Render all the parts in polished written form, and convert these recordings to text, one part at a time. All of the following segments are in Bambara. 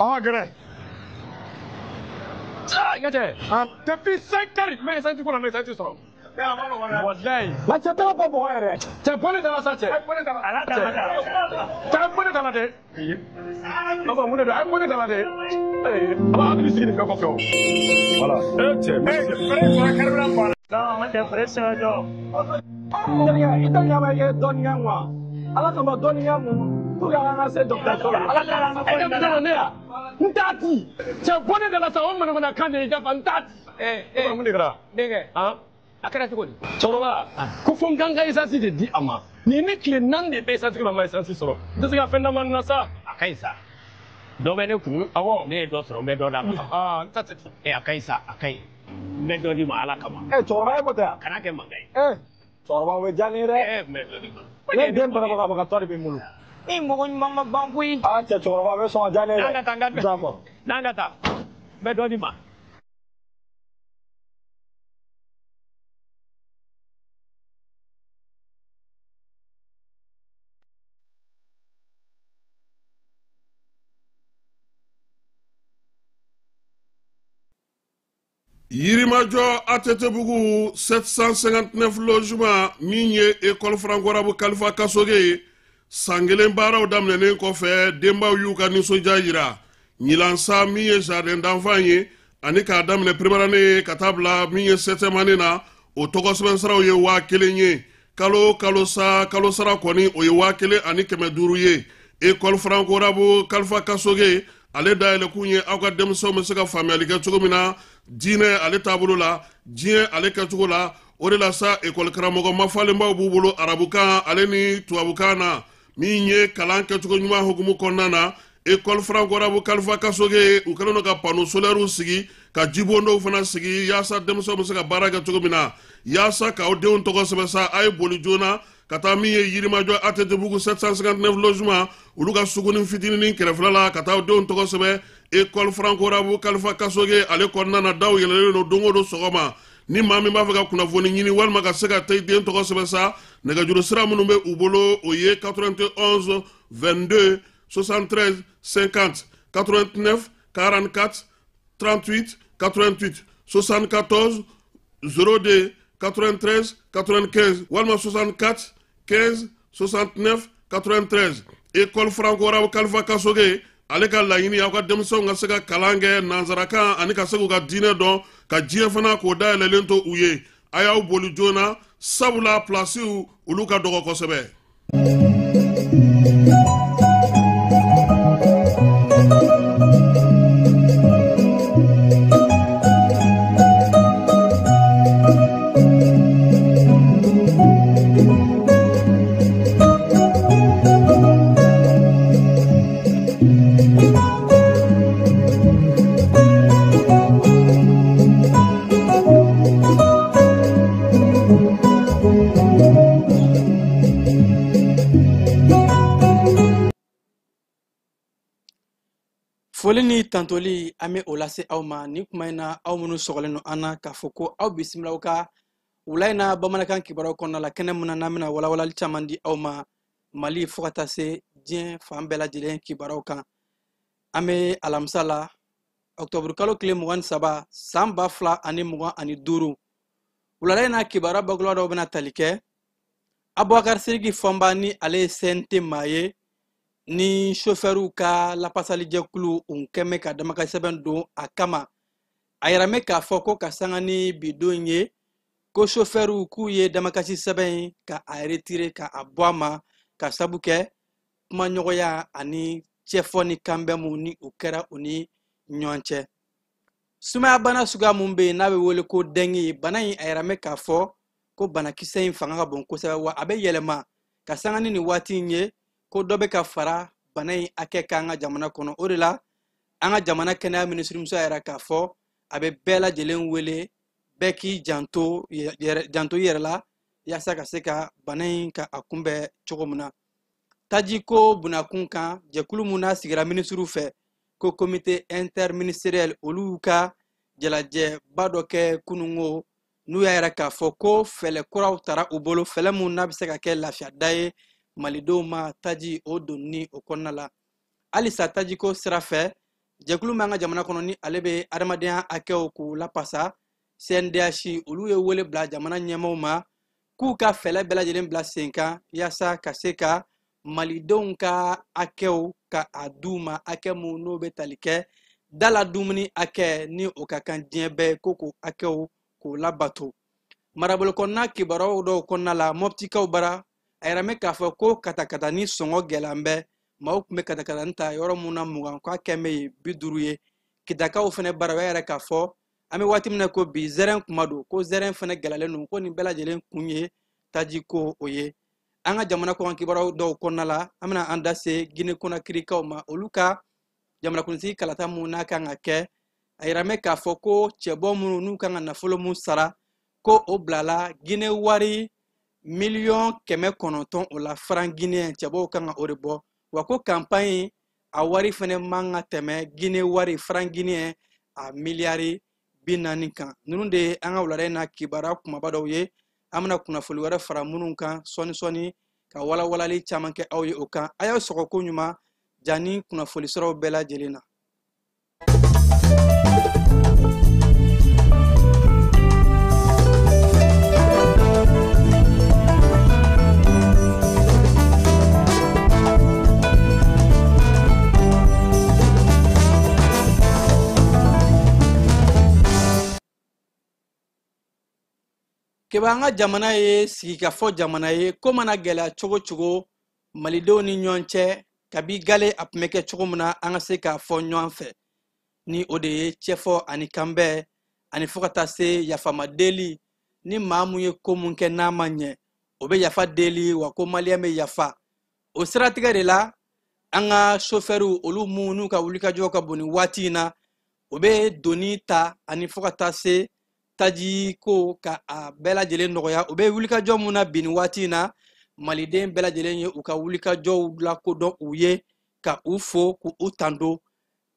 Ah, gré. Ingatnya, tapi saya cari, saya tu kurang, saya tu sorang. Wallahi. Macam tu apa boleh re? Jangan boleh dalam saja. Jangan boleh dalam deh. Apa boleh dalam? Boleh dalam deh. Apa ada di sini kau kau? Wala. Fresh kerana apa? Nah, macam fresh aja. Itu yang macam dunia mah. Alah sama dunia mu. Tugas nasi doktor sola. Alah kalau nak dalam ni ah. Ntati. Jangan boleh dalam sahur mana kan dia jangan ntati. Apa boleh kira? Dengar. Ah. Akhirnya tu kau. Coba. Kau fungkan kaya esensi di ama. Ni kira nang dia esensi kalau mai esensi soro. Itu sih fenomen nasa. Akaisa. Domain itu awak ni dua soro, ni dua dah. Ntati. Akaisa, akai. Ni dua di mana kama? Coba apa tu? Kerana kemang gay. Coba wejan ni re. Ni dia berapa kali tori bimulu. Ni mohon mama bangkui. Coba apa soal jane. Nanda. Nanda tak. Bedua di mana? Yirimajo Atetebugu 759 logements minye école franco-arabe Khalifa Kassoge sangelen baaraw daminɛnen kɔfɛ denbaw y'u ka nisɔndiya yira ɲilansa min ye jardin d'enfant ye ani k'a daminɛ première année ka taa bila min ye 7e année na o tɔgɔsɛbɛn saraw ye 1000 ye kalo sara kɔni o ye 1000 ani 500 ye école franco-arabe Khalifa Kassoge ale dayɛlɛ kun ye aw ka denmisɛnw bɛ se ka faamuyali kɛ cogo min na diinɛ ale taabolo la diɲɛ ale kɛcogo la o de la sa ekɔli karamɔgɔ mafalenbaw b'u bolo arabukan ale ni tubabukan na min ye kalan kɛcogo ɲuman hukumu kɔnɔna na école franco-arabe Khalifa Kassoge u kɛlen don ka panneau solaire sigi ka jibondow fana sigi yaasa denmisɛnw bɛ se ka baara kɛ cogo min na yaasa k'aw denw tɔgɔ sɛbɛn sa a ye boli joona ka taa min ye Yirimajɔ Atetebugu 759 logements olu ka suguni fitinin kɛrɛfɛla la ka taa denw tɔgɔ sɛbɛn école franco-arabe Khalifa Kassoge ale kɔnɔna na daw yɛlɛlen don don o don sɔgɔma ni maa min b'a fɛ ka kunnafoni ɲini walima ka se ka taa den tɔgɔ sɛbɛn sa nɛgɛjuru sira minnu bɛ u bolo o ye 91 22 73 50 89 44 38 88 74 02 93 95 walima 64 15 69 93 école franco-arabe Khalifa Kassoge ale ka laɲini aw ka denmisɛnw ka se ka kalan kɛ nanzarakan ani ka se k'u ka diinɛ dɔn ka diɲɛ fana k'o dayɛlɛlen to u ye a y'aw boli joona sabula plasiw olu ka dɔgɔ kosɛbɛ. Foli ni tantoli an bɛ o lase aw ma ni kuma in na aw minnu sɔgɔlen don an na k'a fɔ ko aw bisimila ka wula in na bamanankan kibaruyaw kɔnɔna la kɛnɛ mun na n'an bɛna walawalali caman di aw ma Mali fo ka taa se diɲɛ fan bɛɛ lajɛlen kibaruyaw kan an bɛ alamisa la octobre kalo tile 23 san 2025 wulada in na kibaruya bakuruba dɔw bɛna tali kɛ Abubakar Sidiki Fɔnba ni ale ye CNT maa ye ni chauffeur ka lapasali jɛkulu kɛmɛ ka damakasɛbɛn don a kama a yira mɛ k'a fɔ ko ka sanga ni bidon ye ko chauffeur k'u ye damakasi sɛbɛn ka a retire ka a bɔ a ma ka sabu kɛ kuma ɲɔgɔnya ani cɛfɔ ni kanbɛn mun ni o kɛra u ni ɲɔgɔn cɛ. Sumaya bana suguya mun bɛ yen n'a bɛ wele ko dengue bana in a yira mɛ k'a fɔ ko banakisɛ in fanga ka bon kosɛbɛ wa a bɛ yɛlɛma ka sanga ni nin waati in ye ko dɔ bɛ ka fara bana in hakɛ kan an ka jamana kɔnɔ. O de la an ka jamana kɛnɛya minisirimuso yɛrɛ k'a fɔ a bɛ bɛɛ lajɛlen wele bɛɛ k'i janto i yɛrɛ la yaasa ka se ka bana in ka a kunbɛn cogo min na. Taji ko bunakun kan jɛkulu mun n'a sigira minisiriw fɛ ko comité interministériel olu ka jalajɛba dɔ kɛ kunungo n'u y'a yɛrɛ k'a fɔ ko fɛlɛ kuraw tara u bolo fɛlɛ mun n'a bɛ se ka kɛ lafiyada ye malidenw ma taji o donni o kɔnɔna la. Halisa taji ko sira fɛ jɛkulu min an ka jamana kɔnɔ ni ale bɛ adamadenya hakɛw k'u lapasa CNDH olu ye wele bila jamana ɲɛmaaw ma k'u ka fɛlɛ bɛɛ lajɛlen bila sen kan yaasa ka se ka malidenw ka hakɛw ka a d'u ma hakɛ mun n'o bɛ tali kɛ dala dumuni hakɛ ni o ka kan diɲɛ bɛɛ ko k'o hakɛw k'o labato. Marabolo kɔnɔna kibaruyaw dɔw kɔnɔna la mɔptikaw bara a yɛrɛ mɛ k'a fɔ ko katakata ni sɔngɔ gɛlɛn bɛ maaw tun bɛ katakata ta yɔrɔ mun na 20 k'a kɛmɛ ye 50 ye kitakaw fana bara o yɛrɛ k'a fɔ an bɛ waati min na ko bi zɛrɛn kuma don ko zɛrɛn fana gɛlɛlen don ko nin bɛɛ lajɛlen kun ye taji ko o ye. An ka jamana kɔnɔ kibaruyaw dɔw kɔnɔna la an bɛna an da se Guinée Conakrykaw ma olu ka jamana kuntigi kalata mun n'a kan ka kɛ a yira mɛ k'a fɔ ko cɛbɔ minnu n'u kan ka nafolo mun sara ko o bilala Guinée wari miliyɔn 900 o la franc guinéen cɛbɔw kan ka o de bɔ wa ko campagne a wari fana man ka tɛmɛ Guinée wari franc guinéen a miliyari 40 kan. Ninnu de ye an ka wulada in na kibaruya kumaba dɔw ye an bɛna kunnafoni wɛrɛ fara minnu kan sɔni ka walawalali caman kɛ aw ye o kan a y'aw sɔgɔ ko ɲuman jani kunnafoni siraw bɛɛ lajɛlen na. Keba an ka jamana ye sigikafɔ jamana ye ko mana gɛlɛya cogo cogo malidenw ni ɲɔgɔn cɛ kabi gale a tun bɛ kɛ cogo min na an ka se k'a fɔ ɲɔgɔn fɛ ni o de ye cɛfɔ ani kanbɛn ani fo ka taa se yafama deli ni maa mun ye ko mun kɛ n'a ma ɲɛ o bɛ yafa deli wa ko maliyɛn bɛ yafa o siratigɛ de la an ka chauffeur olu mun n'u ka wulikajɔ ka bon ni waati in na o bɛ doni ta ani fo ka taa se taji ko ka a bɛɛ lajɛlen nɔgɔya o bɛ wulikajɔ mun na bin waati in na maliden bɛɛ lajɛlen ye u ka wulikajɔw lakodɔn u ye ka u fo k'u tando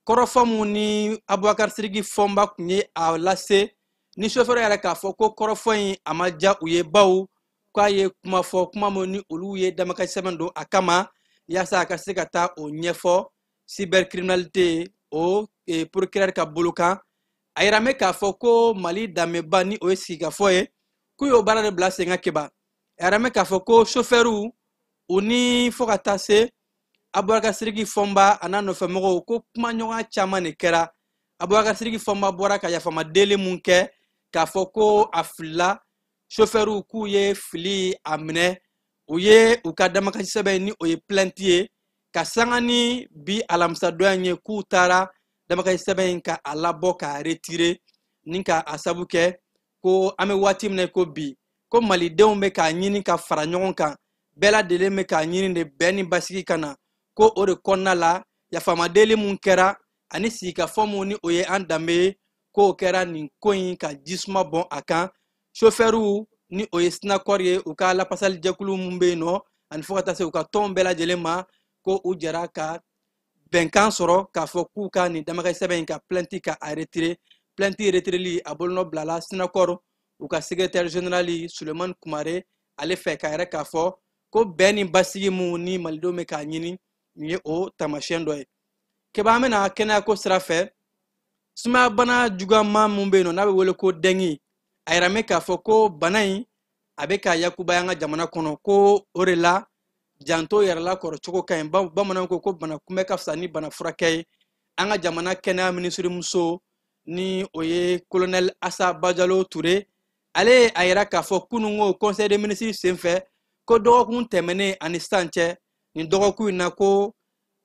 kɔrɔfɔ mun ni Abubakar Sidiki fɔnba tun ye a lase ni chauffeur yɛrɛ k'a fɔ ko kɔrɔfɔ in a ma ja u ye baw k'a ye kuma fɔ kuma mun ni olu ye damakasi sɛbɛn don a kama yaasa a ka se ka taa o ɲɛfɔ cybercriminalité o procureur ka bolo kan a yira mɛ k'a fɔ ko Mali danbeba ni o ye sigikafɔ ye k'u y'o baara de bila sen kan keba a yira mɛ k'a fɔ ko chauffeur u ni fo ka taa se Abubakar Sidiki fɔnba a n'a nɔfɛmɔgɔw ko kuma ɲɔgɔn caman de kɛra Abubakar Sidiki fɔnba bɔra ka yafama deli mun kɛ k'a fɔ ko a filila chauffeur k'u ye fili a minɛ u ye u ka damakasi sɛbɛn ni o ye plainte ye ka sanga ni bi alamisa dɔn ye k'u taara damakasi sɛbɛn ka a labɔ ka retire ni ka a sabu kɛ ko an bɛ waati min na ko bi ko malidenw bɛ k'a ɲini ka fara ɲɔgɔn kan bɛɛ lajɛlen bɛ k'a ɲini de bɛn ni basigi ka na ko o de kɔnɔna la yafama deli mun kɛra ani sigikafɔ mun ni o ye an danbe ye k'o kɛra nin ko in ka jisuma bɔn a kan chauffeur ni o ye sinakɔri ye u ka lapasali jɛkulu mun bɛ yen nɔ ani fo ka taa se u ka tɔn bɛɛ lajɛlen ma ko u jɛra ka bɛnkan sɔrɔ k'a fɔ k'u ka nin damakasi sɛbɛn in ka plainte ka a retire plainte retireli a bolonɔ bilala sinakɔri u ka secrétaire général Sulemani Kumare ale fɛ k'a yɛrɛ k'a fɔ ko bɛn ni basigi mun ni malidenw bɛ k'a ɲini nin ye o tamasiyɛn dɔ ye keba an bɛna kɛnɛya ko sira fɛ sumaya bana juguman mun bɛ yen nɔ n'a bɛ wele ko dengue a yira mɛ k'a fɔ ko bana in a bɛ ka yakubaya an ka jamana kɔnɔ ko o de la janto yɛrɛla kɔrɔ cogo ka ɲi bamananw ko bana kunbɛ ka fisa ni bana furakɛ ye an ka jamana kɛnɛya minisirimuso ni o ye colonel Assa Bajalo Touré ale a yira k'a fɔ kunungo conseil des ministres senfɛ ko dɔgɔkun tɛmɛnen ani sisan cɛ ni dɔgɔkun in na ko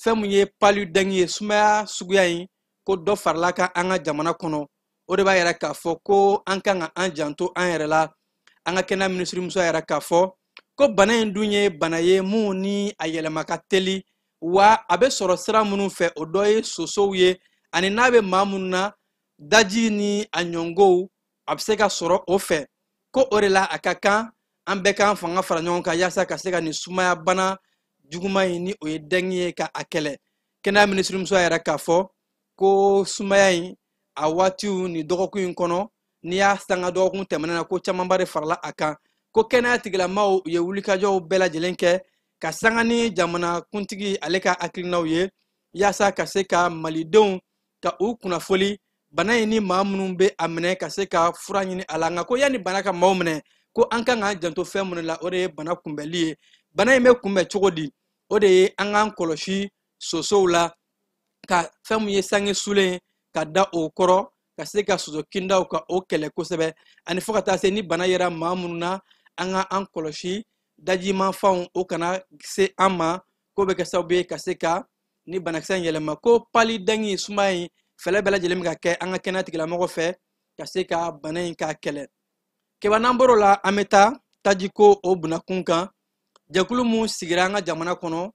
fɛn mun ye palu dengue ye sumaya suguya in ko dɔ farala kan an ka jamana kɔnɔ o de b'a yira k'a fɔ ko an kan ka an janto an yɛrɛ la an ka kɛnɛya minisiri muso yɛrɛ k'a fɔ ko bana in dun ye bana ye mun ni a yɛlɛma ka teli wa a bɛ sɔrɔ sira minnu fɛ o dɔ ye sosow ye ani n'a bɛ maa minnu na daji ni a ɲɔngow a bɛ se ka sɔrɔ o fɛ ko o de la a ka kan an bɛɛ k'an fanga fara ɲɔgɔn kan yaasa ka se ka nin sumaya bana juguman in ni o ye dengue ye ka a kɛlɛ kɛnɛya minisiri muso yɛrɛ k'a fɔ ko sumaya in a waatiw ni dɔgɔkun in kɔnɔ n'i y'a sanga dɔgɔkun tɛmɛnen na ko camanba de farala a kan ko kɛnɛya tigilamaaw ye wulikajɔw bɛɛ lajɛlen kɛ ka sanga ni jamana kuntigi ale ka hakilinaw ye yaasa ka se ka malidenw ka u kunnafoli bana in ni maa minnu bɛ a minɛ ka se ka fura ɲini a la nka ko yanni bana ka maaw minɛ ko an kan k'an janto fɛn minnu la o de ye bana kunbɛli ye bana in bɛ kunbɛn cogo di o de ye an k'an kɔlɔsi sosow la ka fɛn min ye sange sulen ka da o kɔrɔ ka se ka soso kindaw ka o kɛlɛ kosɛbɛ ani fo ka taa se ni bana yera maa minnu na an ka an kɔlɔsi dajimafɛnw o kana se an ma ko bɛ kɛ sababu ye ka se ka ni banakisɛ in yɛlɛma ko pali dengue sumaya in fɛlɛ bɛɛ lajɛlen bɛ ka kɛ an ka kɛnɛya tigilamɔgɔ fɛ ka se ka bana in k'a kɛlɛ kɛba n'an bɔr'o la an bɛ taa tajiko o bunakun kan jɛkulu mun sigira an ka jamana kɔnɔ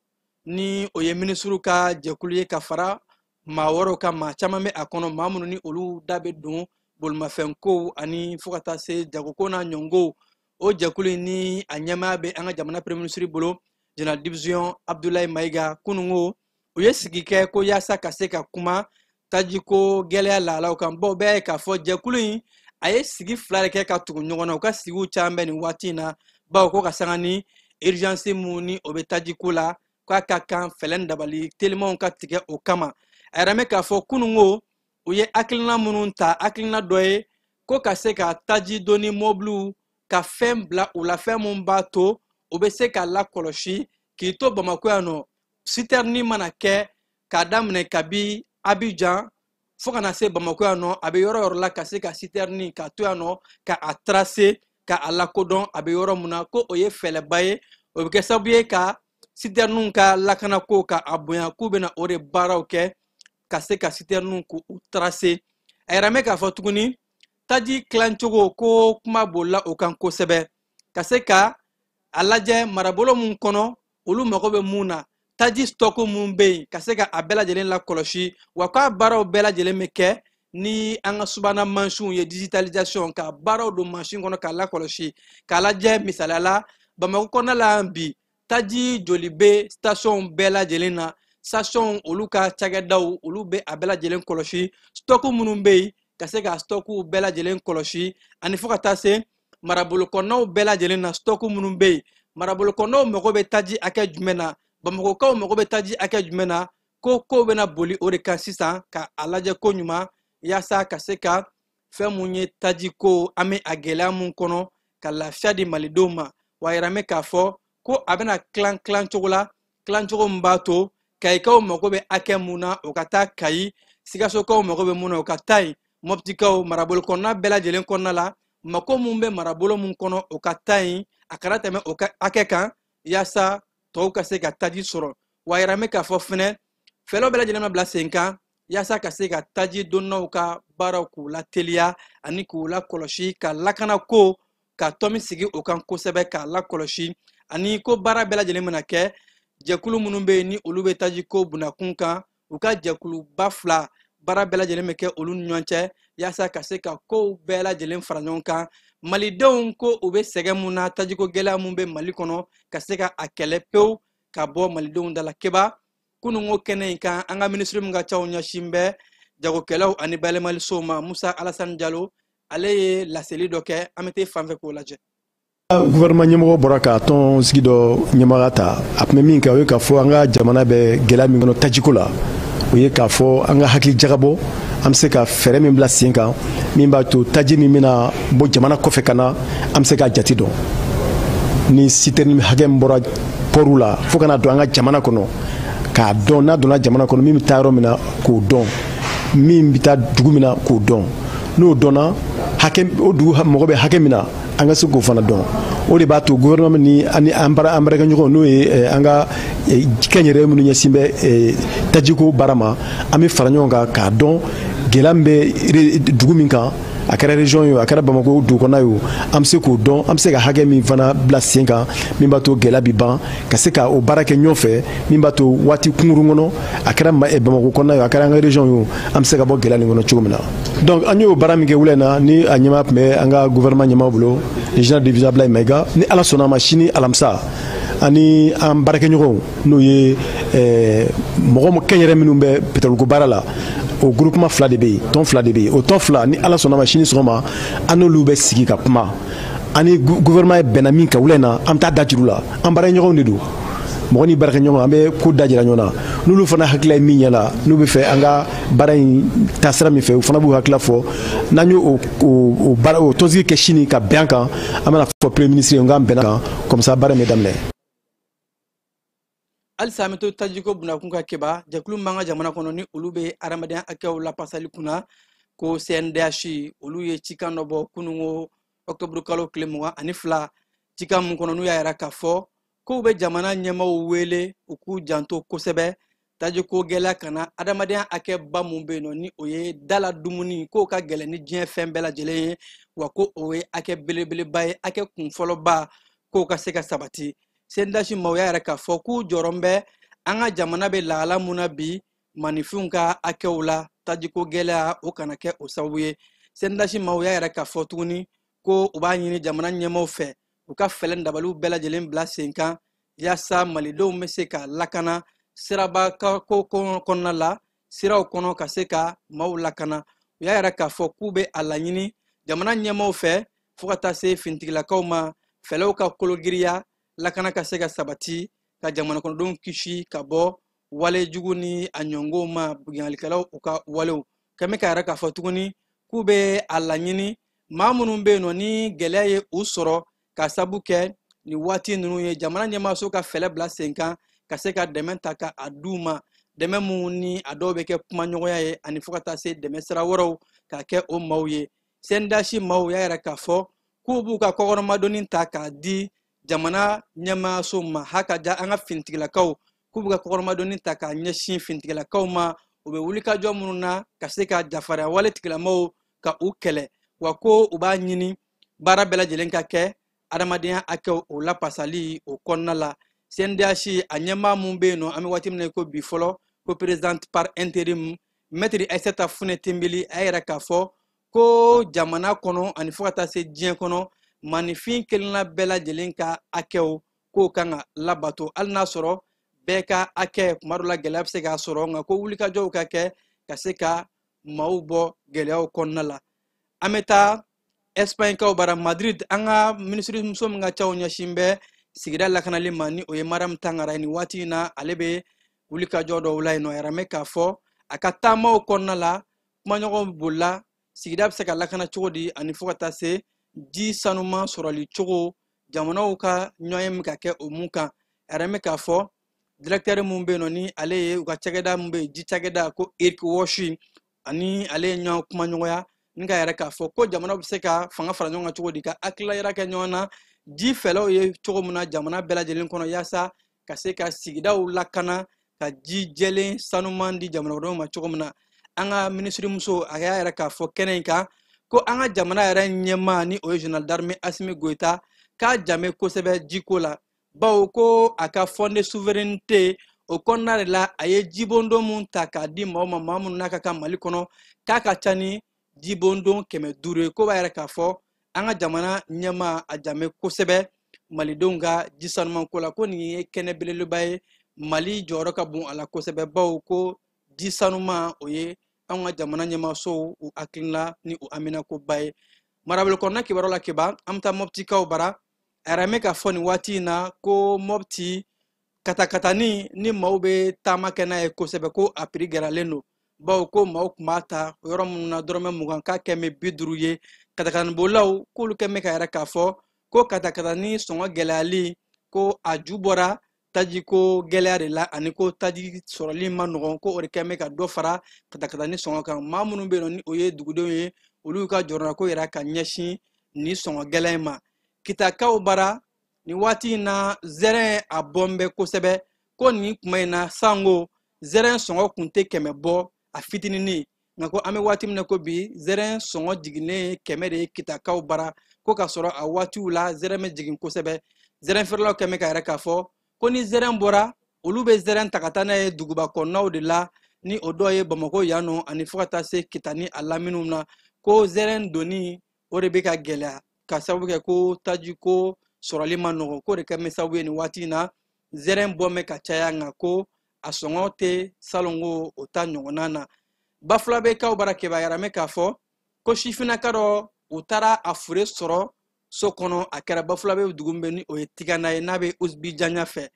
ni o ye minisiriw ka jɛkulu ye ka fara maa wɛrɛw kan maa caman bɛ a kɔnɔ maa minnu ni olu da bɛ don bolimafɛnkow ani fo ka taa se jagoko n'a ɲɔngow o jɛkulu ni a ɲɛmaa bɛ an ka jamana premier ministre bolo general division Abdoulaye Mayiga kunungo u ye sigi kɛ ko yaasa ka se ka kuma tajiko gɛlɛya lahalaw kan bawo bɛɛ ye k'a fɔ jɛkulu in a ye sigi fila de kɛ ka tugu ɲɔgɔn na u ka sigiw caman bɛ nin waati in na bawo ko ka sanga ni urgence mun ni o bɛ tajiko la k'a ka kan fɛlɛn dabali telimanw ka tigɛ o kama a yɛrɛ mɛ k'a fɔ kunungo u ye hakilina minnu ta hakilina dɔ ye ko ka se ka taji doni mobiliw ka fɛn bila u la fɛn mun b'a to u bɛ se ka lakɔlɔsi k'i to Bamako yan nɔ citerne mana kɛ k'a daminɛ kabi Abidjan fo kana se Bamako yan nɔ a bɛ yɔrɔ yɔrɔ la ka se ka citerne ka to yan nɔ ka a tracer ka a lakodɔn a bɛ yɔrɔ mun na ko o ye fɛlɛba ye o bɛ kɛ sababu ye ka citernenw ka lakanako ka a bonya k'u bɛna o de baaraw kɛ ka se ka citernenw k'u tracer a yɛrɛ mɛ k'a fɔ tuguni taji tilancogo ko kuma bolila o kan kosɛbɛ ka se ka a lajɛ marabolo mun kɔnɔ olu mago bɛ mun na taji stock mun bɛ yen ka se ka a bɛɛ lajɛlen lakɔlɔsi wa k'a baaraw bɛɛ lajɛlen bɛ kɛ ni an ka subahana mansinw ye digitalisation ka baaraw don mansin kɔnɔ k'a lakɔlɔsi k'a lajɛ misaliya la Bamako kɔnɔna la bi taji joli bɛ station bɛɛ lajɛlen na station olu ka cakɛdaw olu bɛ a bɛɛ lajɛlen kɔlɔsi stock minnu bɛ yen ka se ka stock bɛɛ lajɛlen kɔlɔsi ani fo ka taa se marabolo kɔnɔnaw bɛɛ lajɛlen na stock minnu bɛ yen marabolo kɔnɔnaw mago bɛ taji hakɛ jumɛn na Bamakokaw mago bɛ taji hakɛ jumɛn na ko kow bɛna boli o de kan sisan ka a lajɛ ko ɲuman yaasa ka se ka fɛn mun ye taji ko an bɛ a gɛlɛya mun kɔnɔ ka lafiya di malidenw ma wa a yɛrɛ mɛ k'a fɔ ko a bɛna tilan cogo la tilancogo min b'a to Kayikaw mago bɛ hakɛ mun na o ka taa Kayi Sikasokaw mago bɛ mun na o ka taa yen Moptikaw marabolo kɔnɔna bɛɛ lajɛlen kɔnɔna la mako mun bɛ marabolo mun kɔnɔ o ka taa yen a kana tɛmɛ o ka hakɛ kan yaasa tɔw ka se ka taji sɔrɔ wa a yɛrɛ mɛ k'a fɔ fɛnɛ fɛɛrɛw bɛɛ lajɛlen ma bila sen kan yaasa ka se ka taji donnaw ka baaraw k'u lateliya ani k'u lakɔlɔsi ka lakana ko ka tɔmi sigi o kan kosɛbɛ k'a lakɔlɔsi ani ko baara bɛɛ lajɛlen mana kɛ jɛkulu minnu bɛ yen ni olu bɛ taji ko bunakun kan u ka jɛkuluba fila baara bɛɛ lajɛlen bɛ kɛ olu ni ɲɔgɔn cɛ yaasa ka se ka kow bɛɛ lajɛlen fara ɲɔgɔn kan malidenw ko u bɛ sɛgɛn mun na tajiko gɛlɛya mun bɛ Mali kɔnɔ ka se ka a kɛlɛ pewu ka bɔ malidenw da la keba kunungo kɛnɛ in kan an ka minisiri min ka ca o ɲɛsin bɛ jagokɛlaw ani bayɛlɛmalisow ma Musa Alassane Jalo ale ye laseli dɔ kɛ an bɛ taa fan fɛ k'o lajɛ. Gouvernement ɲɛmɔgɔ bɔra ka tɔn sigi dɔ ɲɛmaga ta a tun bɛ min kɛ o ye k'a fɔ an ka jamana bɛ gɛlɛya min kɔnɔ tajiko la o ye k'a fɔ an ka hakili jagabɔ an bɛ se ka fɛɛrɛ min bila sen kan min b'a to taji min bɛna bɔ jamana kɔfɛ ka na an bɛ se ka jate dɔn ni citerne hakɛ min bɔra pɔriw la fo kana don an ka jamana kɔnɔ k'a dɔn n'a donna jamana kɔnɔ min bɛ taa yɔrɔ min na k'o dɔn min bi taa dugu min na k'o dɔn n'o dɔnna o dugu mɔgɔ bɛ hakɛ min na an ka se k'o fana dɔn o de b'a to gouvernement ni an baarakɛɲɔgɔn n'o ye an ka kɛnyɛrɛye minnu ɲɛsin bɛ tajiko baara ma an bɛ fara ɲɔgɔn kan k'a dɔn gɛlɛya min bɛ dugu min kan a kɛra région ye a kɛra Bamako dugu kɔnɔna ye an bɛ se k'o dɔn an bɛ se ka hakɛ min fana bila sen kan min b'a to gɛlɛya bi ban ka se ka o baara kɛ ɲɔgɔn fɛ min b'a to waati kunkurun kɔnɔ a kɛra Bamako kɔnɔna ye a kɛra an ka région ye an bɛ se ka bɔ gɛlɛya nin kɔnɔ cogo min na donc an y'o baara min kɛ wula in na ni a ɲɛmaa tun bɛ an ka gouvernement ɲɛmaa bolo général de division Ablaye Mayiga ni Ala sɔnna a ma sini alamisa ani an baarakɛɲɔgɔnw n'o ye mɔgɔ kɛnyɛrɛ minnu bɛ pétrole baara la o groupement fila de bɛ yen tɔn fila de bɛ yen o tɔn fila ni Ala sɔnna a ma sini sɔgɔma an n'olu bɛ sigi ka kuma ani gouvernement ye bɛnna min kan wula in na an bɛ taa da juru la an baarakɛɲɔgɔnw de don mɔgɔ ni baarakɛɲɔgɔn an bɛ ko da jira ɲɔgɔn na n'olu fana hakilila ye min ɲɛ la n'u bɛ fɛ an ka baara in taasira min fɛ u fana b'u hakilila fɔ n'an y'o tɔnsigi kɛ sini ka bɛn kan an bɛna fɔ premier ministre ye n k'an bɛnna kan comme ça baara in bɛ daminɛ. Alisa an bɛ to tajiko bunakun ka kɛba jɛkulu min b'an ka jamana kɔnɔ ni olu bɛ adamadenya hakɛw lapasali kunna ko CNDH olu ye cikan dɔ bɔ kununko octobre kalo tile 22 cikan min kɔnɔ n'u y'a jira k'a fɔ k'u bɛ jamana ɲɛmaaw wele u k'u janto kosɛbɛ tajiko gɛlɛya kana adamadenya hakɛba mun bɛ yen nɔ ni o ye dala dumuni k'o ka gɛlɛn ni diɲɛ fɛn bɛɛ lajɛlen ye wa ko o ye hakɛ belebeleba ye hakɛ kunfɔlɔba k'o ka se ka sabati. CNDH maaw y'a yɛrɛ k'a fɔ k'u jɔrɔ bɛ an ka jamana bɛ lahala mun na bi maninfinw ka hakɛw la tajiko gɛlɛya o kana kɛ o sababu ye. CNDH maaw y'a yɛrɛ k'a fɔ tuguni ko u b'a ɲini jamana ɲɛmaaw fɛ u ka fɛlɛ dabaliw bɛɛ lajɛlen bila sen kan yaasa malidenw bɛ se ka lakana siraba ko kɔnɔna la siraw kɔnɔ ka se ka maaw lakana. U y'a yɛrɛ k'a fɔ k'u bɛ a laɲini jamana ɲɛmaaw fɛ fo ka taa se finitigilakaw ma fɛlɛw ka kologiriya lakana ka se ka sabati ka jamana kɔnɔdenw kisi ka bɔ wale jugu ni a ɲɔngow ma binganlikɛlaw u ka walew kɛmɛ ka yɛrɛ k'a fɔ tuguni k'u bɛ a laɲini maa minnu bɛ yen nɔ ni gɛlɛya ye u sɔrɔ ka sabu kɛ ni waati ninnu ye jamana ɲɛmaaso ka fɛlɛ bila sen kan ka se ka dɛmɛ ta ka a d'u ma dɛmɛ minnu ni a dɔw bɛ kɛ kumaɲɔgɔnya ye ani fo ka taa se dɛmɛ sira wɛrɛw ka kɛ o maaw ye. CNDH maaw y'a yɛrɛ k'a fɔ k'u b'u ka kɔkɔrɔmadonni ta k'a di jamana ɲɛmaaso ma hakaja an ka finitigilakaw k'u bɛ ka kɔkɔrɔmadonni ta k'a ɲɛsin finitigilakaw ma u bɛ wulikajɔ minnu na ka se ka jafarinya wale tigilamaw ka u kɛlɛ wa ko u b'a ɲini baara bɛɛ lajɛlen ka kɛ adamadenya hakɛw o lapasali o kɔnɔna la. CNDH a ɲɛmaa mun bɛ yen nɔ an bɛ waati min na ko bi fɔlɔ ko présidente par intérim maître Aissata Fune Tenbeli a yɛrɛ k'a fɔ ko jamana kɔnɔ ani fo ka taa se diɲɛ kɔnɔ maninfin kelenna bɛɛ lajɛlen ka hakɛw k'o kan ka labato hali n'a sɔrɔ bɛɛ ka hakɛ kuma dɔ la gɛlɛya bɛ se k'a sɔrɔ nka ko wulikajɔw ka kɛ ka se ka maaw bɔ gɛlɛyaw kɔnɔna la. An bɛ taa Espagne kaw bara Madrid an ka minisiri muso min ka ca o ɲɛsin bɛ sigida lakanali ma ni o ye Mariam Tangara ni waati in na ale bɛ wulikajɔ dɔw la yen nɔ a yɛrɛ mɛ k'a fɔ a ka taamaw kɔnɔna la kumaɲɔgɔnw bolila sigida bɛ se ka lakana cogo di ani fo ka taa se ji sanuman sɔrɔli cogo jamanaw ka ɲɔgɔn min ka kɛ o mun kan a yɛrɛ mɛ k'a fɔ directeur mun bɛ yen nɔ ni ale ye u ka cakɛda mun bɛ yen ji cakɛda ko Eric Woshi ani ale ye ɲɔgɔn kumaɲɔgɔnya ni ka yɛrɛ k'a fɔ ko jamana bɛ se ka fanga fara ɲɔgɔn kan cogo di ka hakilila yɛrɛ kɛ ɲɔgɔn na ji fɛlɛw ye cogo min na jamana bɛɛ lajɛlen kɔnɔ yaasa ka se ka sigidaw lakana ka ji jɛlen sanuman di jamanadenw ma cogo min na. An ka minisiri muso a y'a yɛrɛ k'a fɔ kɛnɛ in kan ko an ka jamana yɛrɛ ɲɛmaa ni o ye général d'armée Assimi Goïta k'a jame kosɛbɛ jiko la bawo ko a ka fond de souveraineté o kɔnɔna de la a ye jibondon mun ta k'a di maaw ma maa minnu n'a ka kan Mali kɔnɔ k'a ka ca ni jibondon 500 ye ko b'a yɛrɛ k'a fɔ an ka jamana ɲɛmaa a jame kosɛbɛ malidenw ka ji sanumanko la ko nin ye kɛnɛ belebeleba ye Mali jɔyɔrɔ ka bon a la kosɛbɛ bawo ko ji sanuman o ye an ka jamana ɲɛmaasow u hakilina ni u haminakoba ye. Marabolo kɔnɔna kibaruya la keba an bɛ taa Mopti kaw bara a yɛrɛ mɛ k'a fɔ nin waati in na ko Mopti katakatani ni maaw bɛ taama kɛ n'a ye kosɛbɛ ko a prix gɛrɛlen don bawo ko maaw tun b'a ta yɔrɔ minnu na dɔrɔmɛ 20 k'a kɛ mɛ 50 ye katakatanibololaw k'olu kɛ mɛ ka yɛrɛ k'a fɔ ko katakatani sɔngɔ gɛlɛyali ko a ju bɔra taji ko gɛlɛya de la ani ko taji sɔrɔli ma nɔgɔn ko o de kɛn bɛ ka dɔ fara ka ni sɔngɔ kan maa minnu bɛ yen nɔ ni o ye dugudenw ye olu ka jɔrɔna ko yɛrɛ ka ɲɛsin ni sɔngɔ gɛlɛya in ma kitakaw bara ni waati in na zɛrɛn a bɔn bɛ kosɛbɛ ko nin kuma in na sango zɛrɛn sɔngɔ kun tɛ 100 bɔ a fitininin nka ko an bɛ waati min na ko bi zɛrɛn sɔngɔ jiginnen 100 de ye kitakaw bara ko ka sɔrɔ a waatiw la zɛrɛn bɛ jigin kosɛbɛ zɛrɛn feerelaw kɛn bɛ ka yɛrɛ k'a fɔ ko ni zɛrɛn bɔra olu bɛ zɛrɛn ta ka taa n'a ye duguba kɔnɔnaw de la ni o dɔ ye Bamako yan nɔ ani fo ka taa se Kita ni a laminɛw na ko zɛrɛn donni o de bɛ ka gɛlɛya ka sababu kɛ ko taji ko sɔrɔli ma nɔgɔn ko de kɛn bɛ sababu ye nin waati in na zɛrɛn bɔ mɛ ka caya nka ko a sɔngɔ tɛ salon ko o ta ɲɔgɔnna na Bafulabekaw bara kebayara mɛ k'a fɔ ko sifinnaka dɔ u taara a fure sɔrɔ so kɔnɔ a kɛra Bafulabe dugu min bɛ ni o ye Tigana ye n'a bɛ Usbijanya fɛ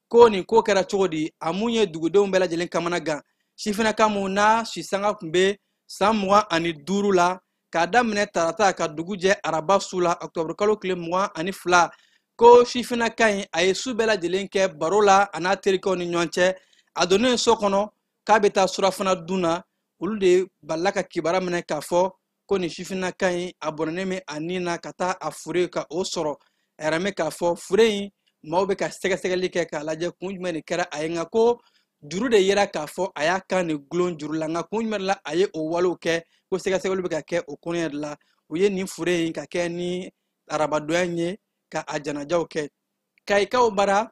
ko nin ko kɛra cogo di a mun ye dugudenw bɛɛ lajɛlen kamana gan sifinnaka mun na sisanga tun bɛ san 25 la k'a daminɛ tarata ka dugu jɛ araba su la Octobre kalo tile 22 ko sifinnaka in a ye su bɛɛ lajɛlen kɛ baro la a n'a terikɛw ni ɲɔgɔn cɛ a donnen so kɔnɔ k'a bɛ taa surafana dun na olu de balila ka kibaruya minɛ k'a fɔ ko nin sifinnaka in a bɔnɛnen bɛ a nin na ka taa a fure ka o sɔrɔ a yɛrɛ mɛ k'a fɔ fure in maaw bɛ ka sɛgɛsɛgɛli kɛ k'a lajɛ kun jumɛn de kɛra a ye nka ko juru de yera k'a fɔ a y'a kan de gulon juru la nka kun jumɛn la a ye o walew kɛ ko sɛgɛsɛgɛliw bɛ ka kɛ o kɔnɔ de la u ye nin fure in ka kɛ ni arabadonya ye ka a janajaw kɛ Kayikaw bara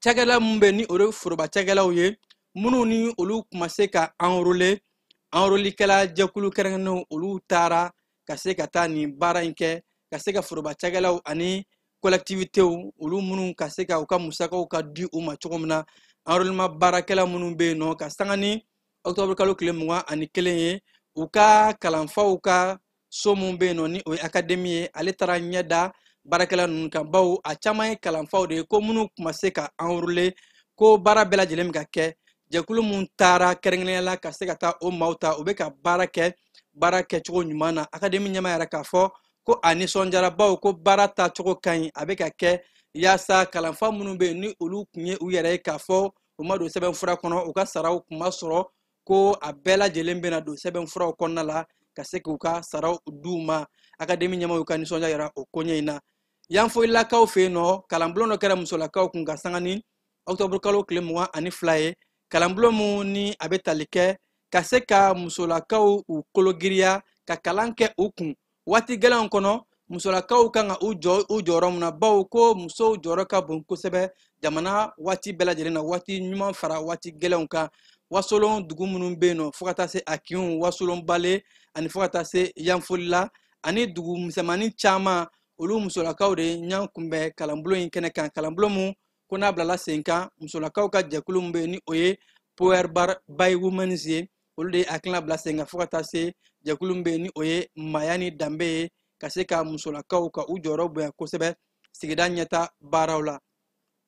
cakɛla mun bɛ ni o de foroba cakɛlaw ye minnu ni olu kuma se ka enrôlikɛla jɛkulu kɛrɛnkɛrɛnnenw olu taara ka se ka taa nin baara in kɛ ka se ka foroba cakɛlaw ani collectivitéw olu minnu ka se ka u ka musakaw ka di u ma cogo min na enrôlement baarakɛla minnu bɛ yen nɔ ka sanga ni Octobre kalo tile 21 ye u ka kalanfaw ka so mun bɛ yen nɔ ni o ye académie ye ale taara ɲɛda baarakɛla ninnu kan bawo a caman ye kalanfaw de ye ko minnu kuma se ka enrôler ko baara bɛɛ lajɛlen bɛ ka kɛ jɛkulu mun taara kɛrɛnkɛrɛnnenya la ka se ka taa o maaw ta u bɛ ka baara kɛcogo ɲuman na académie ɲɛmaa yɛrɛ k'a fɔ ko a nisɔndiyara bawo ko baara tacogo ka ɲi a bɛ ka kɛ yaasa kalanfa minnu bɛ yen ni olu tun ye u yɛrɛ ye k'a fɔ u ma don sɛbɛnfura kɔnɔ u ka saraw kun ma sɔrɔ ko a bɛɛ lajɛlen bɛna don sɛbɛnfuraw kɔnɔna la ka se k'u ka saraw d'u ma académie ɲɛmaaw y'u ka nisɔndiya yira o koɲɛ in na yanfoyilakaw fɛ yen nɔ kalanbulon dɔ kɛra musolakaw kun ka sanga ni Octobre kalo tile 22 ye kalanbulon mun ni a bɛ tali kɛ ka se ka musolakaw u kologiriya ka kalan kɛ u kun waati gɛlɛnw kɔnɔ musolakaw kan ka u jɔyɔrɔ mun na bawo ko musow jɔyɔrɔ ka bon kosɛbɛ jamana waati bɛɛ lajɛlen na waati ɲuman fara waati gɛlɛnw kan wasolon dugu minnu bɛ yen nɔ fo ka taa se Akinw wasolon Bale ani fo ka taa se Yanfolila ani dugu misɛnmanin caman olu musolakaw de ɲan kunbɛn kalanbulon in kɛnɛ kan kalanbulon mun ko n'a bilala sen kan musolakaw ka jɛkulu min bɛ yen ni o ye Power Bar by Women's ye olu de ye hakilina bila sen kan fo ka taa se jɛkulu min bɛ yen ni o ye Maya ni Danbe ye ka se ka musolakaw ka u jɔyɔrɔ bonya kosɛbɛ sigida ɲɛta baaraw la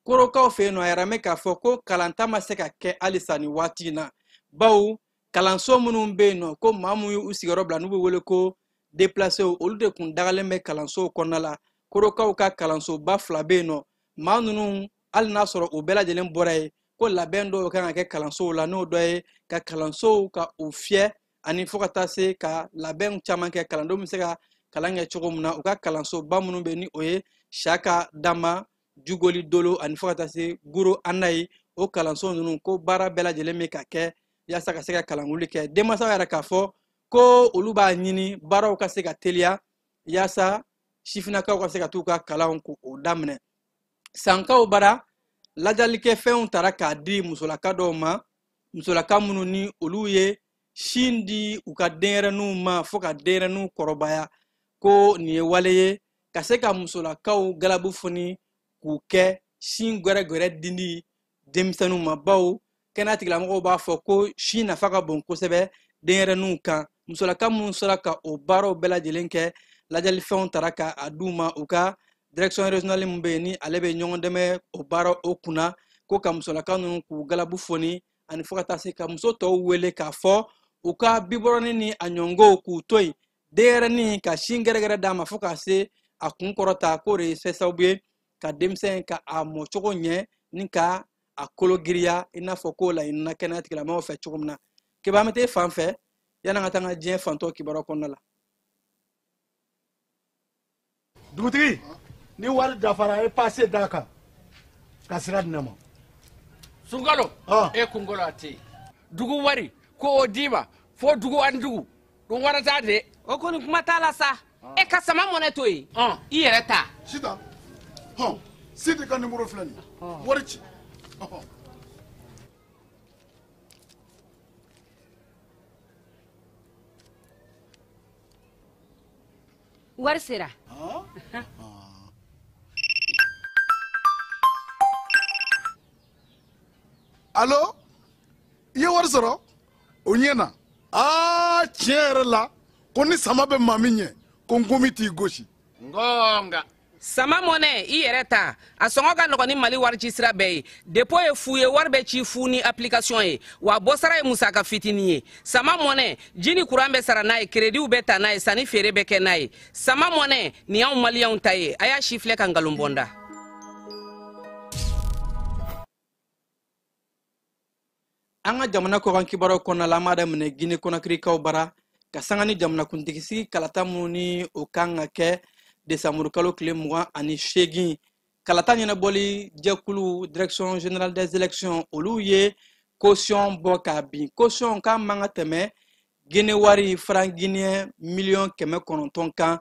Korokaw fɛ yen nɔ a yɛrɛ mɛ k'a fɔ ko kalanta ma se ka kɛ halisa nin waati in na bawo kalanso minnu bɛ yen nɔ ko maa mun y'u sigiyɔrɔ bila n'u bɛ wele ko déplacés olu de kun dagalen bɛ kalansow kɔnɔna la Korokaw ka kalansoba 2 bɛ yen nɔ maa ninnu hali n'a sɔrɔ o bɛɛ lajɛlen bɔra yen ko labɛn dɔw kan ka kɛ kalansow la n'o dɔ ye ka kalansow ka u fiyɛ ani fo ka taa se ka labɛn caman kɛ kalandenw bɛ se ka kalan kɛ cogo min na u ka kalansoba minnu bɛ ni o ye Saka Dama Jugoli Dolo ani fo ka taa se Guro Anayi o kalanso ninnu ko baara bɛɛ lajɛlen bɛ ka kɛ yaasa ka se ka kalan wuli kɛ denmansaw yɛrɛ k'a fɔ ko olu b'a ɲini baaraw ka se ka teliya yaasa sifinnakaw ka se ka t'u ka kalanw k'o daminɛ sankaw bara lajalikɛfɛnw taara k'a di musolaka dɔw ma musolaka minnu ni olu ye sin di u ka denyɛrɛninw ma fo ka denyɛrɛninw kɔrɔbaya ko nin ye wale ye ka se ka musolakaw galabu foni k'u kɛ sin gwɛrɛgwɛrɛ dindi denmisɛnninw ma bawo kɛnɛya tigilamɔgɔw b'a fɔ ko sin nafa ka bon kosɛbɛ denyɛrɛninw kan musolaka minnu sera ka o baaraw bɛɛ lajɛlen kɛ lajalifɛnw taara k'a d'u ma u ka direction régionale min bɛ yen ni ale bɛ ɲɔgɔn dɛmɛ o baara o kunna ko ka musolaka ninnu k'u galabu foni ani fo ka taa se ka muso tɔw wele k'a fɔ u ka bibɔrɔni ni a ɲɔngow k'u to yen denyɛrɛnin ka sin gɛrɛgɛrɛ d'a ma fo ka se a kun kɔrɔta k'o de ye sababu ye ka denmisɛn ka a mɔcogo ɲɛ ni ka a kolo giriya i n'a fɔ ko laɲini na kɛnɛya tigilamɔgɔw fɛ cogo min na kibaru min t'e fan fɛ yan'an ka taa an ka diɲɛ fantɔ kibaru kɔnɔna la. dugutigi ni wari dafara e passe d'a kan ka sira di ne ma. Sunkalo e kunkolo a tɛ yen dugu wari ko o d'i ma fo dugu ani dugu dun wara t'a de. o kɔni kuma t'a la sa e ka sama mɔnɛ to yen i yɛrɛ ta. Sita Sidi ka numéro filɛ nin ye wari ci. wari sera. Allo i ye wari sɔrɔ o ɲɛ na tiɲɛ yɛrɛ la ko ni sama bɛ maa min ɲɛ ko n komi t'i gosi. Ngonga. sama mɔnɛ i yɛrɛ ta a sɔngɔ ka nɔgɔn ni mali wari ci sira bɛɛ ye dépôt ye fu ye wari bɛ ci fu ni application ye wa bɔsara ye musaka fitinin ye sama mɔnɛ ji ni kuran bɛ sara n'a ye créditw bɛ ta n'a ye sanni feere bɛ kɛ n'a ye sama mɔnɛ nin y'anw maliyɛnw ta ye a y'a si filɛ ka nkalon bɔnda. an ka jamana kɔkan kibaru kɔnɔna la an b'a daminɛ Guinée Conakry-kaw bara ka sanga ni jamanakuntigisigi kalata minnu ni o kan ka kɛ desanburu kalo tile 28 kalata ɲɛnabɔli jɛkulu direction générale des élections olu ye caution bɔ k'a bin caution k'a man ka tɛmɛ Guinée wari franc guinéen miliyɔn 900 kan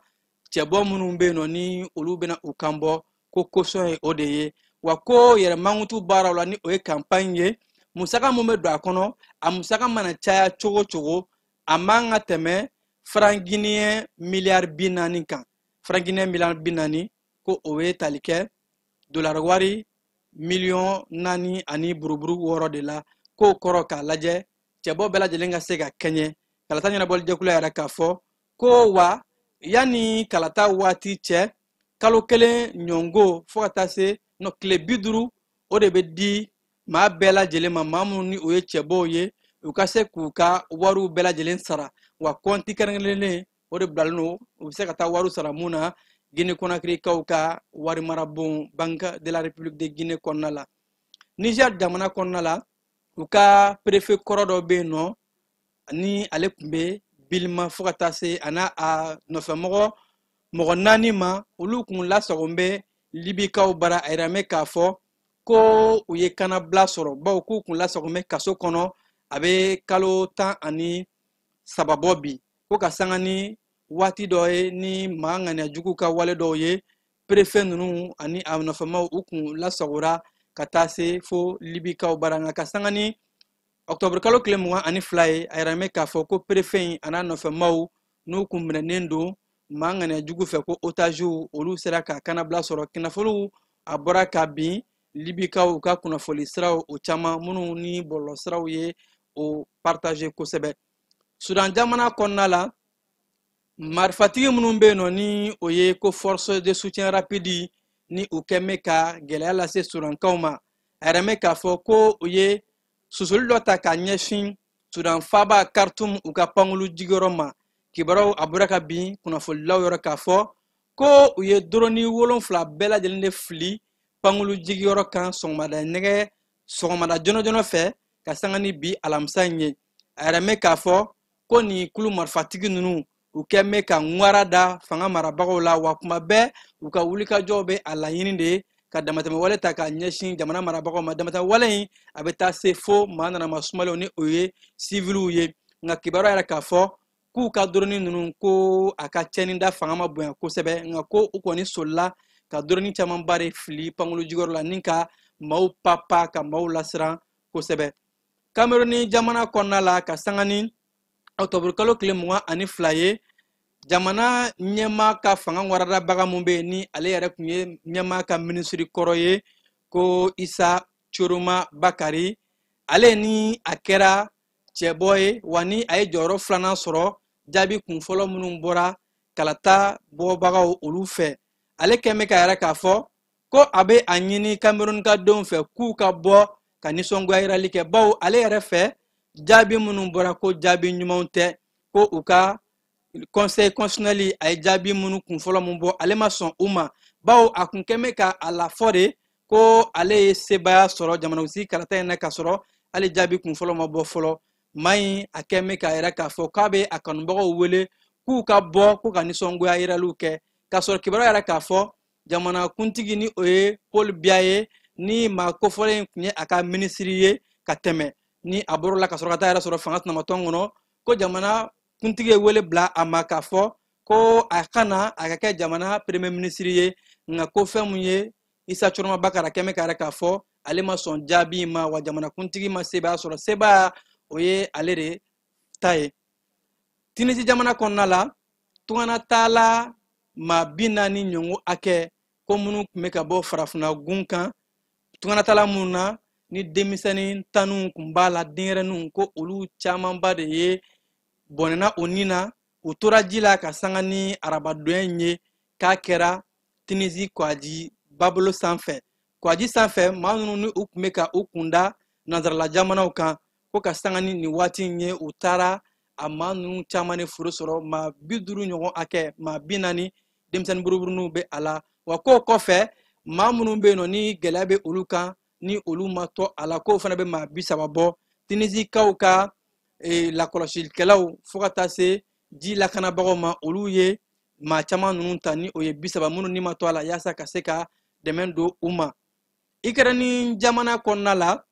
cɛbɔ minnu bɛ yen nɔ ni olu bɛna u kan bɔ ko caution ye o de ye wa ko yɛrɛmankutu baaraw la ni o ye campagne ye musaka mun bɛ don a kɔnɔ a musaka mana caya cogo cogo a man ka tɛmɛ franc guinéen miliyari 40 kan franc guinéen miliyari 40 ko o ye tali kɛ dollar wari miliyɔn 4 ani buruburu 6 de la k'o kɔrɔ k'a lajɛ cɛbɔ bɛɛ lajɛlen ka se ka kɛɲɛ kalata ɲɛnabɔli jɛkulu yɛrɛ k'a fɔ ko wa yanni kalata waati cɛ kalo kelen ɲɔngo fo ka taa se tile 50 o de bɛ di maa bɛɛ lajɛlen ma maa minnu ni o ye cɛbɔw ye u ka se k'u ka wariw bɛɛ lajɛlen sara wa kɔnti kɛrɛnkɛrɛnnen o de bilalen don u bɛ se ka taa wariw sara mun na Guinée Conakry-kaw ka wari marabon Banque de la République de Guinée kɔnɔna la Niger jamana kɔnɔna la u ka préfet kɔrɔ dɔ bɛ yen nɔ ni ale tun bɛ Bilima fo ka taa se a n'a a nɔfɛmɔgɔ mɔgɔ 4 ma olu kun lasagon bɛ Libikaw bara a yɛrɛ mɛ k'a fɔ ko u ye kanabila sɔrɔ bawo k'u kun lasagon bɛ kaso kɔnɔ a bɛ kalo 13 bɔ bi ko ka sanga ni waati dɔ ye ni maa ŋaniyajugu ka wale dɔw ye préfet ninnu ani a nɔfɛmaw u kun lasagora ka taa se fo Libikaw bara nka ka sanga ni octobre kalo tile 22 ye a yɛrɛ mɛ k'a fɔ ko préfet in a n'a nɔfɛmaw n'u kun minɛnen don maa ŋaniyajugu fɛ ko otages olu sera ka kanabila sɔrɔ kunnafoniw a bɔra ka bin Libikaw ka kunnafoni siraw o caman minnu ni bɔlɔlɔ siraw ye o partage kosɛbɛ Sudan jamana kɔnɔna la marifatigi minnu bɛ yen nɔ ni o ye ko force de soutien rapide ni u kɛ mɛ ka gɛlɛya lase Sudankaw ma a yɛrɛ mɛ k'a fɔ ko u ye susuli dɔ ta ka ɲɛsin Sudan faaba Khartoum u ka pankulu jigiyɔrɔ ma kibaruw a bɔra ka bin kunnafonilaw yɔrɔ k'a fɔ ko u ye drone 7 bɛɛ lajɛlen de fili pankulu jigiyɔrɔ kan sɔgɔmada jɔnɔjɔnɔ fɛ ka sanga ni bi alamisa in ye a yɛrɛ mɛ k'a fɔ ko nin kulu marifatigi ninnu u kɛ mɛ ka ŋwara da fanga marabagaw la wa kuma bɛɛ u ka wulikajɔw bɛ a laɲini de ye ka damatɛmɛ wale ta ka ɲɛsin jamana marabagaw ma damatɛmɛ wale in a bɛ taa se fo maa nanama sumalenw ni o ye civiliw ye nka kibaru yɛrɛ k'a fɔ k'u ka drone ninnu ko a ka cɛnni da fanga ma bonya kosɛbɛ nka ko u kɔni solila ka drone camanba de fili pankulu jigiyɔrɔ la ni ka maaw papa ka maaw lasiran kosɛbɛ Cameroun jamana kɔnɔna la ka sanga ni octobre kalo tile 22 ye jamana ɲɛmaa ka fanga waradabaga mun bɛ yen ni ale yɛrɛ tun ye ɲɛmaa ka minisiri kɔrɔ ye ko Isa Choroma Bakari ale ni a kɛra cɛbɔ ye wa ni a ye jɔyɔrɔ 2nan sɔrɔ jaabi kunfɔlɔ minnu bɔra kalata bɔbagaw olu fɛ ale kɛmɛ ka yɛrɛ k'a fɔ ko a bɛ a ɲini Cameroun ka denw fɛ k'u ka bɔ ka nisɔngoya yirali kɛ bawo ale yɛrɛ fɛ jaabi minnu bɔra ko jaabi ɲumanw tɛ ko u ka conseil constitutionnel a ye jaabi minnu kunfɔlɔ mun bɔ ale ma sɔn u ma bawo a kun kɛmɛ ka a lafɔ de ko ale ye sebaya sɔrɔ jamanakuntigi kalata in na ka sɔrɔ ale jaabi kun fɔlɔ ma bɔ fɔlɔ maɲi a kɛ mɛ k'a yɛrɛ k'a fɔ k'a bɛ a kanubagaw wele k'u ka bɔ k'u ka nisɔngoya yiraliw kɛ k'a sɔrɔ kibaruya yɛrɛ k'a fɔ jamanakuntigi ni o ye Paul Biya ye ni maa kofɔlen tun ye a ka minisiri ye ka tɛmɛ ni a bɔr'o la ka sɔrɔ ka taa yɛrɛ sɔrɔ fanga tɛnamatɔn kɔnɔ ko jamanakuntigi ye wele bila a ma k'a fɔ ko a kana a ka kɛ jamana premier ministre ye nka ko fɛn mun ye Isa Coroma Bakara kɛmɛ ka yɛrɛ k'a fɔ ale ma sɔn jaabi ma wa jamanakuntigi ma sebaya sɔrɔ sebaya o ye ale de ta ye Tinisi jamana kɔnɔna la tungana taala maa 40 ɲɔgɔn hakɛ ko minnu tun bɛ ka bɔ farafina gun kan tungana taala minnu na ni denmisɛnnin tanu kun b'a la denyɛrɛninw ko olu camanba de ye bɔnɛna o ni na u tora ji la ka sanga ni arabadonya ye k'a kɛra Tinisi kwaji babolo sanfɛ kwaji sanfɛ maa ninnu ni u tun bɛ ka u kunda nanzarala jamanaw kan ko ka sanga ni nin waati ye u taara a maa ninnu caman ni furu sɔrɔ maa 50 ɲɔgɔn hakɛ maa 40 denmisɛnnin buruburuninw bɛ a la wa k'o kɔfɛ maa minnu bɛ yen nɔ ni gɛlɛya bɛ olu kan ni olu ma tɔ a la k'o fana bɛ maa 30 bɔ Tinisikaw ka lakɔlɔsilikɛlaw fo ka taa se ji lakanabagaw ma olu ye maa caman ninnu ta ni o ye 30 minnu ni ma to a la yaasa ka se ka dɛmɛ don u ma Ukraine jamana kɔnɔna la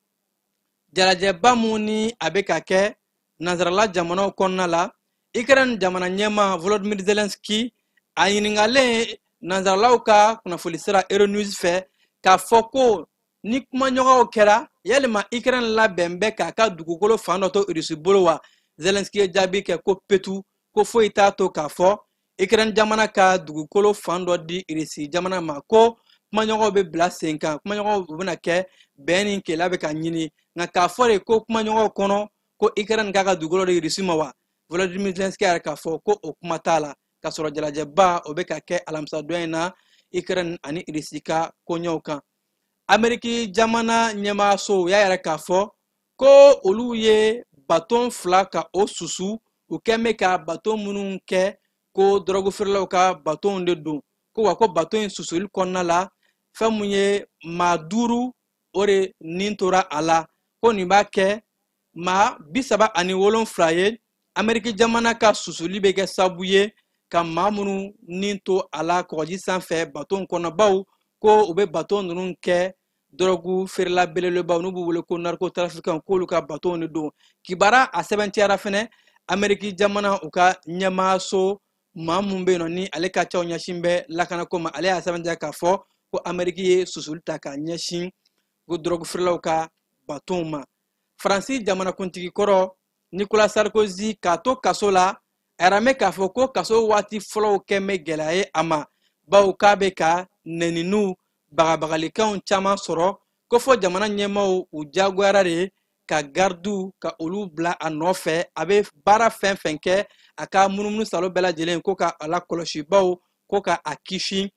jalajɛba mun ni a bɛ ka kɛ nanzarala jamanaw kɔnɔna la Ukraine jamana ɲɛma Volodymyr Zelensky a ɲiningalen nanzaralaw ka kunnafoni sira Euronews fɛ k'a fɔ ko ni kumaɲɔgɔnw kɛra yalima Ukraine labɛn bɛ k'a ka dugukolo fan dɔ to Rusi bolo wa Zelensky ye jaabi kɛ ko petu ko foyi t'a to k'a fɔ Ukraine jamana ka dugukolo fan dɔ di Rusi jamana ma ko kumaɲɔgɔnw bɛ bila sen kan kumaɲɔgɔnw bɛna kɛ bɛn ni kɛlɛ bɛ ka ɲini nka k'a fɔ de ko kumaɲɔgɔnw kɔnɔ ko Ukraine k'a ka dugukolo de Rusi ma wa Volodymyr Zelensky yɛrɛ k'a fɔ ko o kuma t'a la ka sɔrɔ jalajɛba o bɛ ka kɛ alamisadon in na Ukraine ani Rusi ka koɲɛw kan Ameriki jamana ɲɛmaaso y'a yɛrɛ k'a fɔ ko olu ye baton 2 ka o susu u kɛn bɛ ka baton minnu kɛ ko dɔrɔgu feerelaw ka baton de don ko wa ko baton in susuli kɔnɔna la fɛn mun ye maa 5 o de nin tora a la ko nin b'a kɛ maa 37 ye Ameriki jamana ka susuli bɛ kɛ sababu ye ka maa minnu nin to a la kɔgɔji sanfɛ baton kɔnɔ baw ko u bɛ baton ninnu kɛ dɔrɔgu feerela belebelebaw n'u b'u wele ko narcotrafiquants k'olu ka baton de don kibara a sɛbɛntiyara fɛnɛ Ameriki jamana u ka ɲɛmaaso maa mun bɛ yen nɔ ni ale ka caw ɲɛsin bɛ lakanako ma ale y'a sɛbɛntiya k'a fɔ ko Ameriki ye susuli ta ka ɲɛsin ko dɔrɔgu feerelaw ka baton ma Faransi jamanakuntigi kɔrɔ Nicolas Sarkozy k'a to kaso la a yɛrɛ mɛn k'a fɔ ko kaso waati fɔlɔw kɛn bɛ gɛlɛya ye a ma bawo k'a bɛ ka nɛniniw bagabagalikanw caman sɔrɔ ko fɔ jamana ɲɛmaaw u jagoyara de ka gardiw ka olu bila a nɔfɛ a bɛ baara fɛn fɛn kɛ a ka munumunu salo bɛɛ lajɛlen ko ka a lakɔlɔsi baw ko ka a kisi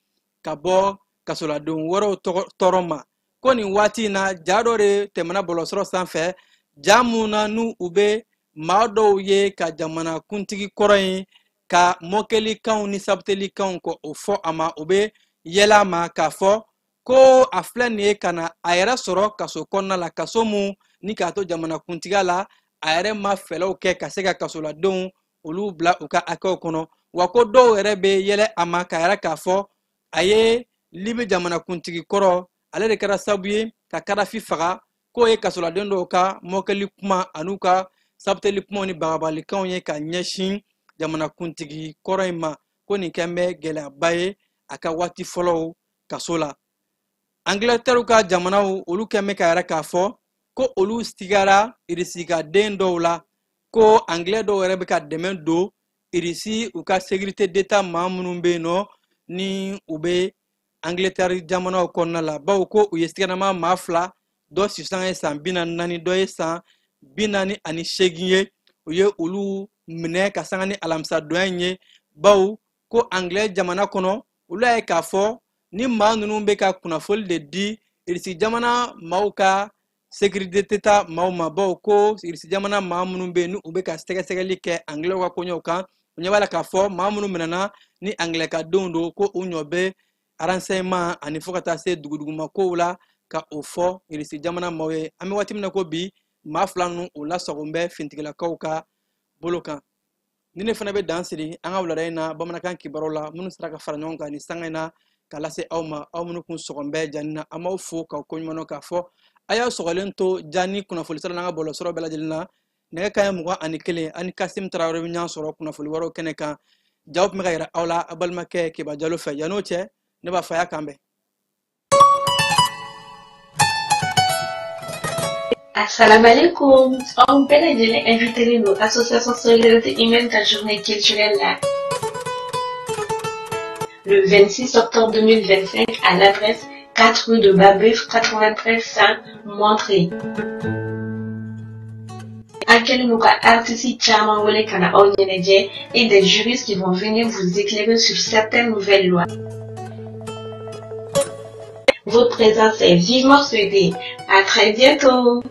ka bɔ kasoladenw wɛrɛw tɔɔrɔ ma ko nin waati in na ja dɔ de tɛmɛna bɔlɔsɔrɔ sanfɛ ja mun na n'u bɛ maa dɔw ye ka jamanakuntigi kɔrɔ in ka mɔkɛlikanw ni sabutelikanw ko o fɔ a ma o bɛ yɛlɛ a ma k'a fɔ ko a filɛ nin ye ka na a yɛrɛ sɔrɔ kaso kɔnɔna la kaso mun ni k'a to jamanakuntigiya la a yɛrɛ ma fɛlɛw kɛ ka se ka kasoladenw olu bila u ka hakɛw kɔnɔ wa ko dɔw yɛrɛ bɛ yɛlɛ a ma ka yɛrɛ k'a fɔ a ye Libi jamanakuntigi kɔrɔ ale de kɛra sababu ye ka Kadafi faga k'o ye kasoladen dɔw ka mɔkɛli kuma an'u ka sabuteli kumaw ni bagabalikanw ye ka ɲɛsin jamanakuntigi kɔrɔ in ma ko nin kɛn bɛ gɛlɛyaba ye a ka waati fɔlɔw kaso la Angleterre ka jamanaw olu kɛn bɛ ka yɛrɛ k'a fɔ ko olu sigara Irisi ka den dɔw la ko Anglais dɔw yɛrɛ bɛ ka dɛmɛ don Irisi u ka sécurité d'état maa minnu bɛ yen nɔ ni u bɛ Angleterre jamanaw kɔnɔna la bawo ko u ye siganama maa 2 dɔ sisan ye san 44 dɔ ye san 48 ye u ye olu minɛ ka sanga ni alamisadonya ye bawo ko Anglais jamana kɔnɔ olu ye k'a fɔ ni maa ninnu bɛ ka kunnafoni de di Irisi jamana maaw ka sécurité d'état maaw ma bawo ko Irisi jamana maa minnu bɛ yen ni u bɛ ka sɛgɛsɛgɛli kɛ Anglais ka koɲɛw kan u ɲɛ b'a la k'a fɔ maa minnu minɛna ni Anglais ka denw don ko u ɲɔ bɛ renseignement ani fo ka taa se duguduguma kow la ka o fɔ irisi jamana maaw ye an bɛ waati min na ko bi maa fila ninnu o lasagon bɛ fintigilakaw ka bolo kan ni ne fana bɛ dan siri an ka wulada in na bamanankan kibaruw la minnu sera ka fara ɲɔgɔn kan ni sanga in na k'a lase aw ma aw minnu kun sɔgɔn bɛ janni na an b'aw fo k'aw koɲuman k'a fɔ a y'aw sɔgɔlen to janni kunnafoni sira n'an ka bɔlɔsɔrɔ bɛɛ lajɛlen na nɛgɛ kanɲɛ 21 ani Kasim Tarawele bɛ ɲɔgɔn sɔrɔ kunnafoni wɛrɛw kɛnɛ kan jaw tun bɛ ka yira aw la a balimakɛ Keba Jalo fɛ yan'o cɛ ne b'a fɔ a y'a kan bɛn. Assalamu alaikum. On peut inviter nos associations solidarité humaine à la journée culturelle là. Le 26 octobre 2025 à l'adresse 4 rue de Babeuf 93 100 Montré. Accueillez nos artistes Chaman Wole Kana Onyeneje et des juristes qui vont venir vous éclairer sur certaines nouvelles lois. Votre présence est vivement souhaitée. À très bientôt.